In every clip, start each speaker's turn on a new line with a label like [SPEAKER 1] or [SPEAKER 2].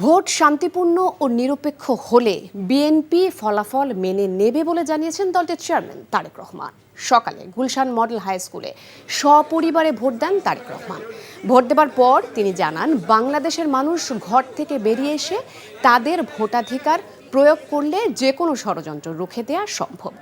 [SPEAKER 1] Vote শান্তিপূর্ণ ও নিরপেক্ষ হলে বিএনপি ফলাফল মেনে নেবে বলে জানিয়েছেন দলটির চেয়ারম্যান তারেক রহমান। সকালে গুলশান মডেল হাই স্কুলে সপরিবারে ভোট দেন তারেক রহমান। ভোট দেবার পর তিনি জানান, বাংলাদেশের মানুষ ঘর থেকে বেরিয়ে এসে তাদের ভোটাধিকার প্রয়োগ করলে যে কোনো ষড়যন্ত্র রুখে দেওয়া সম্ভব।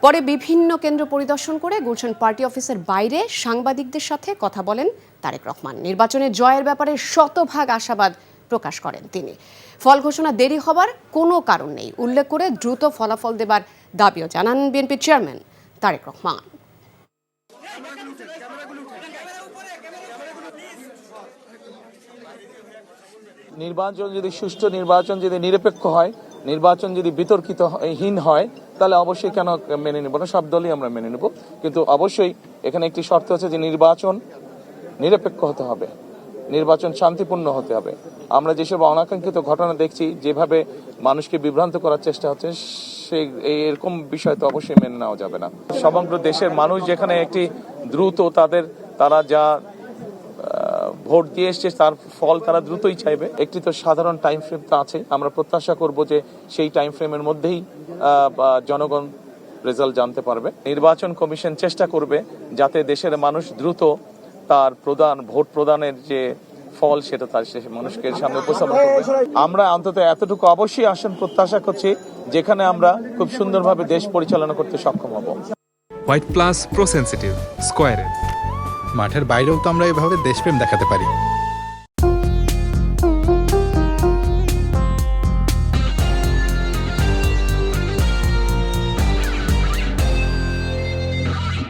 [SPEAKER 1] পরে বিভিন্ন কেন্দ্র পরিদর্শন করে গুলশান পার্টি অফিসের বাইরে সাংবাদিকদের সাথে কথা বলেন তারেক রহমান। নির্বাচনে জয়ের ব্যাপারে শতভাগ আশাবাদ প্রকাশ করেন তিনি। ফল ঘোষণা দেরি হবার কোনো কারণ নেই উল্লেখ করে দ্রুত ফলাফল দেবার দাবিও জানান বিএনপি চেয়ারম্যান তারেক রহমান।
[SPEAKER 2] নির্বাচন যদি সুষ্ঠু, নির্বাচন যদি নিরপেক্ষ হয়, নির্বাচন যদি বিতর্কিতহীন হয়, তাহলে অবশ্যই কেন মেনে নেব না, সব দলই আমরা মেনে নেব। কিন্তু অবশ্যই এখানে একটি শর্ত আছে যে নির্বাচন নিরপেক্ষ হতে হবে, নির্বাচন শান্তিপূর্ণ হতে হবে। আমরা যেসব অনাকাঙ্ক্ষিত ঘটনা দেখছি, যেভাবে মানুষকে বিভ্রান্ত করার চেষ্টা হচ্ছে, সেই এরকম বিষয় তো অবশ্যই মেনে নেওয়া যাবে না। সমগ্র দেশের মানুষ যেখানে একটি দ্রুত তারা যা ভোট দিয়ে এসছে তার ফল তারা দ্রুতই চাইবে। একটি তো সাধারণ টাইম ফ্রেম তো আছে, আমরা প্রত্যাশা করব যে সেই টাইম ফ্রেমের মধ্যেই জনগণ রেজাল্ট জানতে পারবে। নির্বাচন কমিশন চেষ্টা করবে যাতে দেশের মানুষ দ্রুত তার ভোট প্রদানের যে ফল সেটা তার মানুষকে সামনে উপস্থাপন করবে। আমরা অন্তত এতটুকু অবশ্যই আসন প্রত্যাশা করছি যেখানে আমরা খুব সুন্দরভাবে দেশ পরিচালনা করতে সক্ষম হব।
[SPEAKER 3] হোয়াইট প্লাস প্রো সেনসিটিভ স্কয়ারে
[SPEAKER 4] মাঠের বাইরেও তো আমরা এভাবে দেশপ্রেম দেখাতে পারি।